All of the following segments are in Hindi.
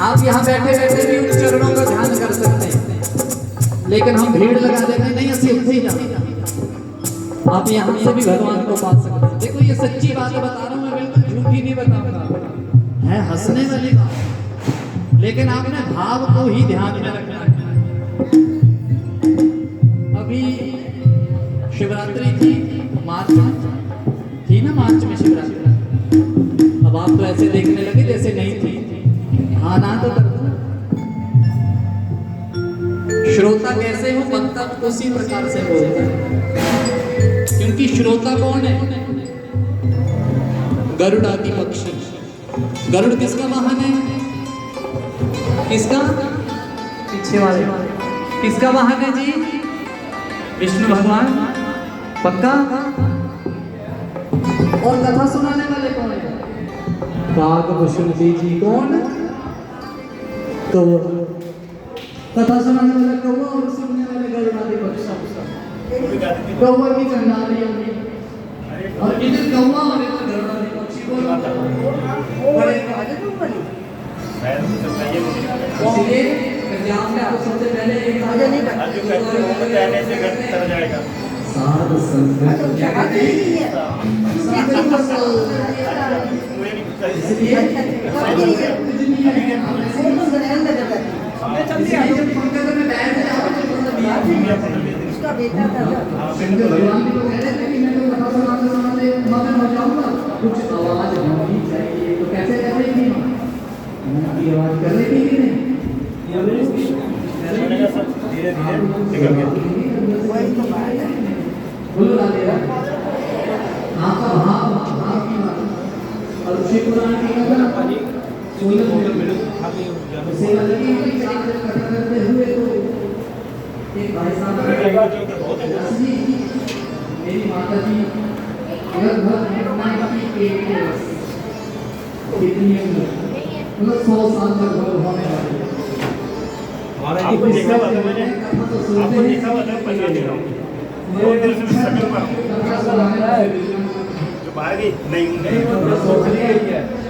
आप यहाँ बैठे बैठे भी उन चरणों का ध्यान कर सकते हैं, लेकिन हम भीड़ लगा देते नहीं, ऐसे उठे ही जाते। आप यहाँ से भी भगवान को पा सकते हैं। देखो ये सच्ची बात बता रहा हूँ मैं, बिल्कुल झूठी नहीं बताऊंगा, है हंसने वाली बात, लेकिन आपने भाव को ही ध्यान में रखना है। अभी शिवरात्रि थी, मार्च थी ना, मार्च में शिवरात्रि। अब आप तो ऐसे देखने लगे जैसे नहीं थी। हाँ ना तो कर दो। श्रोता कैसे हो, वक्ता उसी प्रकार से बोलता है, क्योंकि श्रोता कौन है? गरुड़ आदि पक्षी। गरुड़ किसका वाहन है? किसका? पीछे वाले किसका वाहन है जी? विष्णु भगवान। पक्का? और कथा सुनाने वाले कौन है? काकभूषण जी कौन? तो कथा सुनाने वाला कौवा और सुनने वाले गरुड़ आदि पक्षी। कौवा की चंडाली होगी और इधर कौवा और इधर गरुड़ आदि पक्षी को बड़े राजा तुम बनी। इसलिए पंजाब में आपको सबसे पहले एक राजा नहीं बनता, जो कहने से घर चला जाएगा। साध संगत जगह नहीं है, इसलिए उसका बेटा था भगवान को कह रहे थे कि मैं तो कथा सुनाते सुनाते मगन हो जाऊंगा, कुछ आवाज होनी चाहिए। तो कैसे कर रही थी माँ? की आवाज कर रही थी कि नहीं? धीरे धीरे बोलो राधे राधे। आपका भाव की बात और शिव पुराण की कथा 16 मिनट सेवा लगी करते हुए। तो एक भाई साहब मेरी माता जी लगभग 98 कितनी उम्र, मतलब 100 साल तक होने वाली है। आपको देखा हुआ था मैंने, आपको देखा हुआ था पंजाब में वो दिल से शक्ल पर जो बाहर की नहीं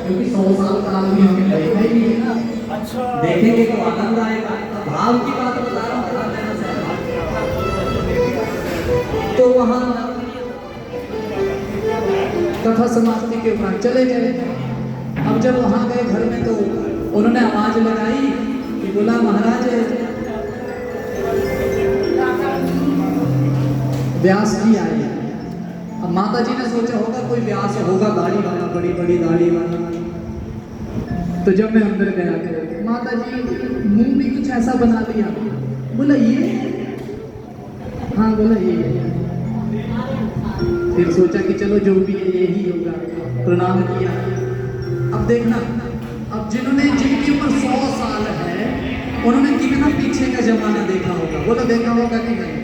क्योंकि 100 साल का आदमी हमें देखा ही नहीं है। अच्छा देखेंगे तो आनंद आएगा। भाव की बात बता रहा हूँ। तो वहाँ कथा समाप्ति के उपरांत चले गए। अब जब वहाँ गए घर में तो उन्होंने आवाज लगाई कि बोला महाराज व्यास जी आए। अब माता जी ने सोचा होगा कोई व्यास होगा गाड़ी वाला, बड़ी बड़ी गाड़ी वाला। तो जब मैं अंदर गया माता जी मुंह भी कुछ ऐसा बना दिया, बोला ये, हाँ बोला ये। फिर सोचा कि चलो जो भी है यही होगा, प्रणाम किया। अब देखना, अब जिनकी उम्र 100 साल है उन्होंने कितना पीछे का जमाना देखा होगा, बोलो देखा होगा कि नहीं।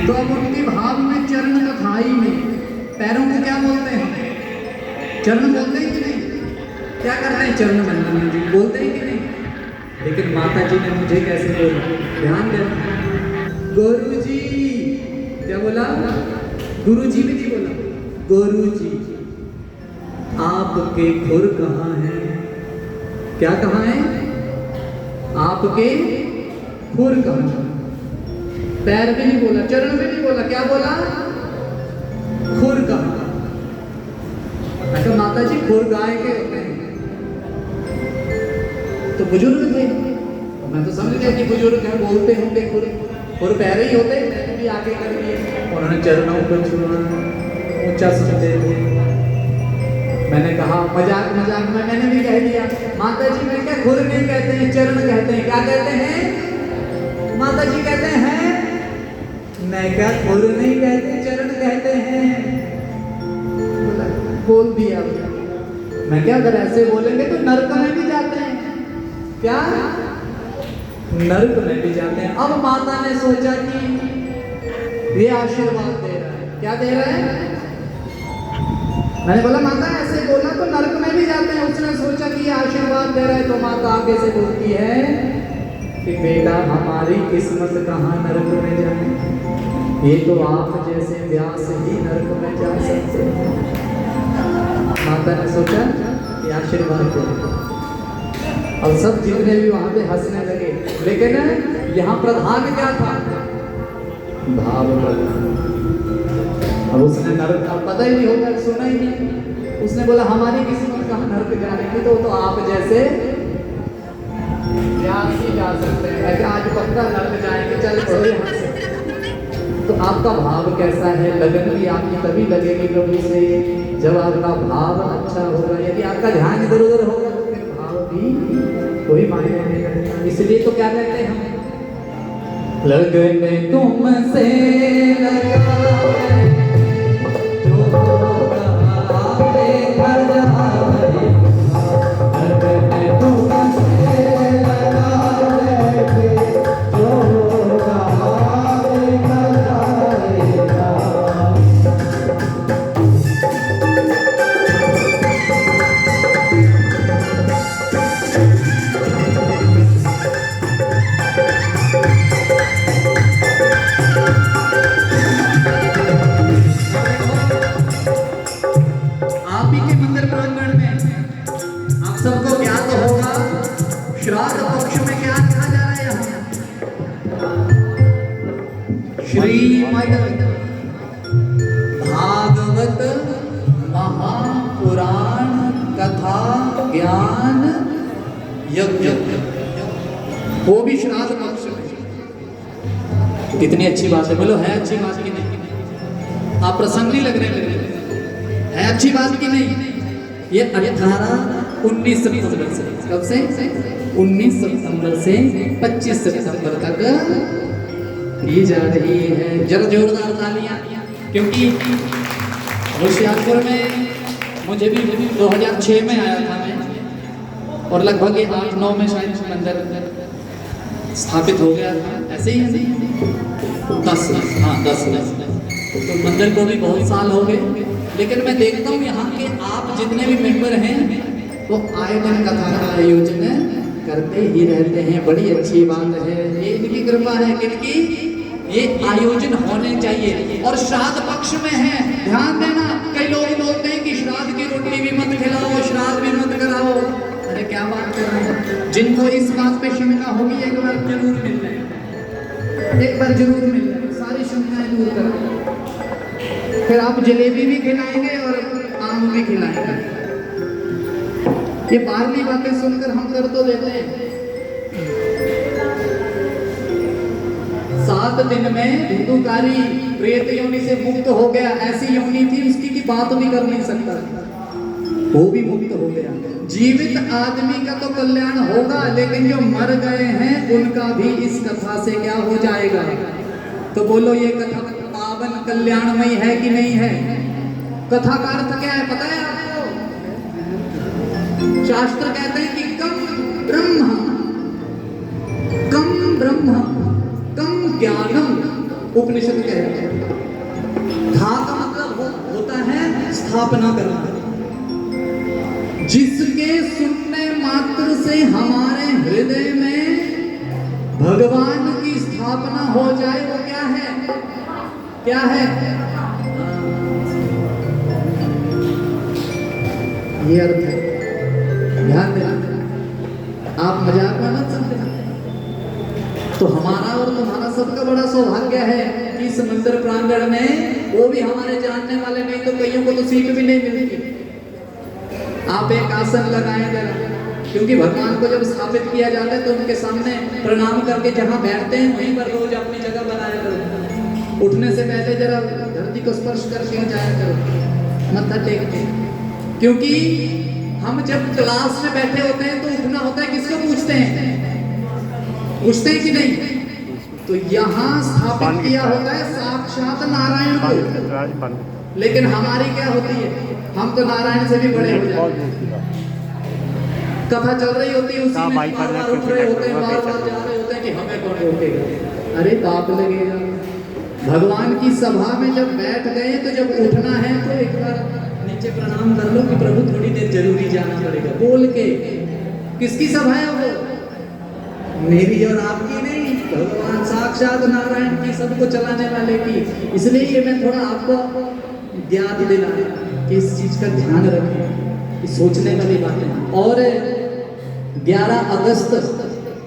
तो अब उनके भाव में चरण का था ही नहीं। पैरों को क्या बोलते हैं? चरण बोलते हैं कि नहीं? क्या करते हैं? चरण वंदना जी बोलते हैं कि नहीं? लेकिन माता जी ने मुझे कैसे बोला, ध्यान देना। गुरु जी, क्या बोला? गुरु जी भी नहीं बोला, गुरु जी आपके खुर कहाँ हैं? क्या कहाँ है? आपके खुर कहाँ हैं? पैर भी नहीं बोला, चरण भी नहीं बोला, क्या बोला? खुर कहाँ? अच्छा माता जी खुर गाय के होते हैं। तो बुजुर्ग थे, मैं तो समझ गया कि बुजुर्ग है, बोलते होंगे खुर पैर ही होते, मैंने भी आगे कर दिए। उन्होंने चरणों को छुआ, ऊंचा सुनते थे। मैंने कहा मजाक मजाक में मैंने भी कह दिया, माता जी मैं क्या खुर नहीं कहते हैं, चरण कहते हैं। क्या कहते हैं? माता जी कहते हैं मैं क्या खुर नहीं कहते, चरण कहते हैं। बोल दिया। मैं क्या, अगर ऐसे बोलेंगे तो नरक में भी जाते हैं। क्या? नरक में भी जाते हैं। अब माता ने सोचा कि ये आशीर्वाद दे रहा है। क्या दे रहा है? मैंने बोला माता ऐसे बोला तो नरक में भी जाते हैं। उसने सोचा कि ये आशीर्वाद दे रहा है, तो माता आगे से बोलती है कि बेटा हमारी किस्मत कहाँ नरक में जाए, ये तो आप जैसे व्यास ही नरक में जा सकते हैं। माता ने सोचा कि आशीर्वाद दे। और सब जितने भी वहां पे हंसने लगे, लेकिन यहाँ प्रधान क्या था? भाव प्रधान। अब उसने नरक का पता ही नहीं होगा, सुना ही नहीं। उसने बोला हमारी किस्मत कहाँ नरक जाने की, तो आप जैसे व्यास ही जा सकते हैं। आज पक्का नरक जाएंगे, चल छोड़ो यहाँ से। तो आपका भाव कैसा है? लगन भी आपकी तभी लगेगी प्रभु से जब आपका भाव अच्छा होगा। यदि आपका ध्यान इधर उधर होगा तो फिर भाव भी कोई मायने नहीं रखता। इसलिए तो क्या कहते हैं हम, लगन तुमसे लगा जो होगा आपके घर जाए, लगन तुमसे लगा जो होगा आपके घर जाएगा। सबको ज्ञात होगा श्राद्ध पक्ष में क्या कहा जा रहा है यहाँ? श्रीमद् भागवत महापुराण कथा ज्ञान यज्ञ, वो भी श्राद्ध पक्ष में। कितनी अच्छी बात है, बोलो है अच्छी बात की नहीं? आप प्रसंग नहीं लग रहे है अच्छी बात की नहीं? ये 18-19 सितंबर से, कब से? 19 सितंबर से 25 सितंबर तक की जा रही है। जरा जोरदार तालियां, क्योंकि होशियारपुर में मुझे भी 2006 में आया था मैं, और लगभग 8-9 में शायद मंदिर स्थापित हो गया था। ऐसे ही 10 तो मंदिर को भी बहुत साल हो गए। लेकिन मैं देखता हूँ यहाँ के आप जितने भी मेंबर हैं वो आए दिन कथा का आयोजन करते ही रहते हैं। बड़ी अच्छी बात है, ये इनकी कृपा है। किनकी? ये आयोजन होने चाहिए। और श्राद्ध पक्ष में है, ध्यान देना। कई लोग बोलते हैं कि श्राद्ध की रोटी भी मत खिलाओ, श्राद्ध भी मत कराओ। अरे क्या बात कर रहे हैं? जिनको इस बात पे शंका होगी एक बार जरूर मिल जाए, एक बार जरूर मिल जाए, सारी शंकाएं दूर करें। फिर आप जलेबी भी खिलाएंगे और आम भी खिलाएंगे। ये बाहरली बातें सुनकर हम कर तो देते हैं। 7 दिन में धुंधुकारी प्रेत योनि से मुक्त हो गया। ऐसी योनि थी उसकी की बात भी कर नहीं सकता, वो भी मुक्त हो गया। जीवित आदमी का तो कल्याण होगा, लेकिन जो मर गए हैं उनका भी इस कथा से क्या हो जाएगा? तो बोलो ये कथा पावन कल्याणमयी है कि नहीं है? कथा का अर्थ क्या है पता है आपको? शास्त्र कहते हैं कि कम ब्रह्म कम ज्ञानम, उपनिषद कहते हैं। धा का मतलब होता है स्थापना करना। जिसके सुनने मात्र से हमारे हृदय में भगवान की स्थापना हो जाए वो क्या है? क्या है? ये अर्थ है, ध्यान देना। आप मजाक में मत समझना। तो हमारा और तुम्हारा सबका बड़ा सौभाग्य है कि समुद्र प्रांगण में वो भी हमारे जानने वाले, नहीं तो कईयों को तो सीट भी नहीं मिलती। आप एक आसन लगाएं जरा, क्योंकि भगवान को जब स्थापित किया जाता है तो उनके सामने प्रणाम करके जहां बैठते हैं वहीं पर रोज अपनी जगह बनाया करो। उठने से पहले जरा धरती को स्पर्श करके जाया करो, मत्था टेक के। क्योंकि हम जब क्लास में बैठे होते हैं तो उठना होता है, किसको पूछते हैं? पूछते हैं कि नहीं? तो यहाँ स्थापित किया होता है साक्षात नारायण को। लेकिन हमारी क्या होती है? हम तो नारायण से भी बड़े हो जाते हैं। कथा चल रही होती है, उसी में बार-बार उठ रहे होते हैं, बार-बार जा रहे होते हैं कि हमें कौन रोकेगा? अरे पाप लगेगा। भगवान की सभा में जब बैठ गए तो जब उठना है तो एक बार नीचे प्रणाम कर लो कि प्रभु थोड़ी देर जरूरी जाना पड़ेगा, बोल के। किसकी सभा है वो? मेरी और आपकी नहीं, भगवान साक्षात नारायण की, सबको चलाने वाले की। इसलिए ये मैं थोड़ा आपको याद दिला कि इस चीज का ध्यान रखें, सोचने वाली बातें। और 11 अगस्त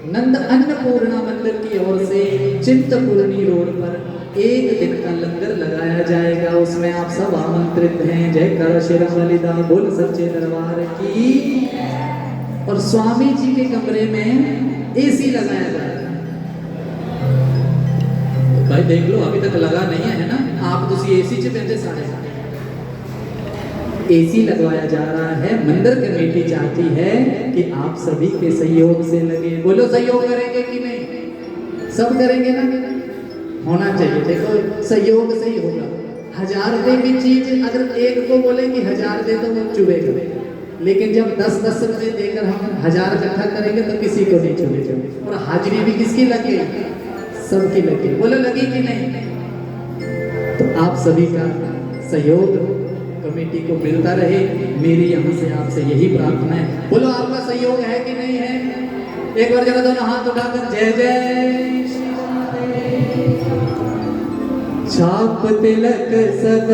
नंद अन्नपूर्णा मंदिर की ओर से चिंतपूर्णी रोड पर 1 दिन का लंगर लगाया जाएगा। उसमें आप सब आमंत्रित हैं। जय कर श्री ललिता बोल सच्चे दरबार की। और स्वामी जी के कमरे में एसी लगाया जाएगा। तो भाई देख लो, अभी तक लगा नहीं है ना? आप तो एसी च बैठे सारे एसी लगवाया जा रहा है। मंदिर कमेटी चाहती है कि आप सभी के सहयोग से लगे। बोलो सहयोग करेंगे कि नहीं? सब करेंगे ना? होना चाहिए। देखो सहयोग से ही होगा। 1000 रुपए की चीज अगर एक को बोले कि 1000 दे तो वो चुभेगा, लेकिन जब 10-10 रुपए देकर हम 1000 इकट्ठा करेंगे तो किसी को नहीं चुभेगा। और हाजिरी भी किसकी लगे? सबकी लगे। बोलो लगी कि नहीं? तो आप सभी का सहयोग कमेटी को मिलता रहे, मेरी यहाँ से आपसे यही प्रार्थना है। बोलो आपका सहयोग है कि नहीं है? एक बार जरा दोनों हाथ उठाकर जय जय छाप तिलक सब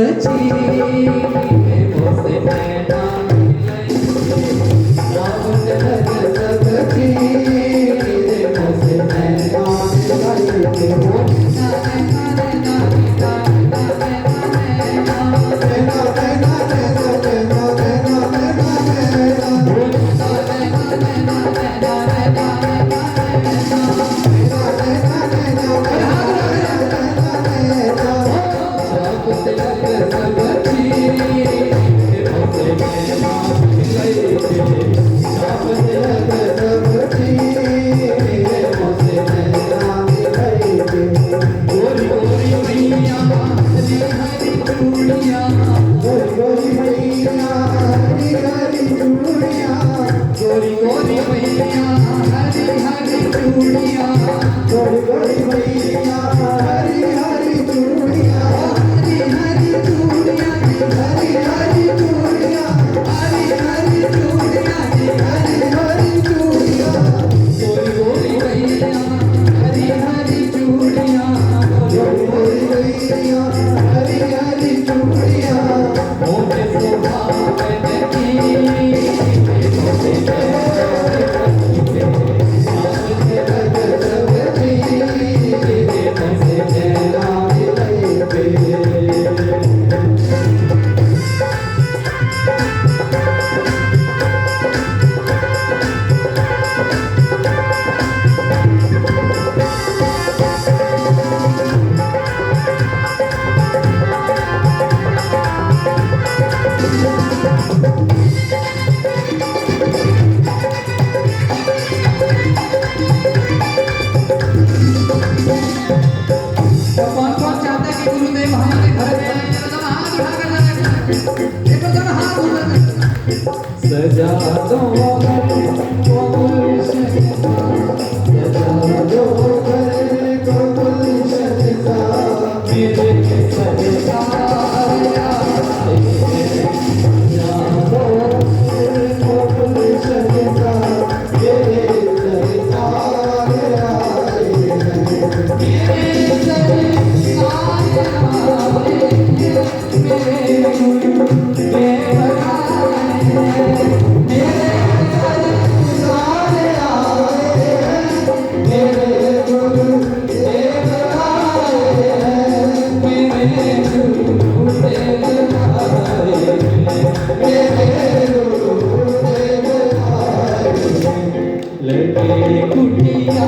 तो कौन चाहता है कि गुरुदेव हमारे घर में आए? चलो जरा हाथ उठाकर लगाए, देखो जरा हाथ उठाकर। सजा दो घर को गुलशन का, सजा दो घर को गुलशन का, मेरे सरकार आए, सजा दो घर को गुलशन का, मेरे सरकार आए, मेरे लड़के कुटिया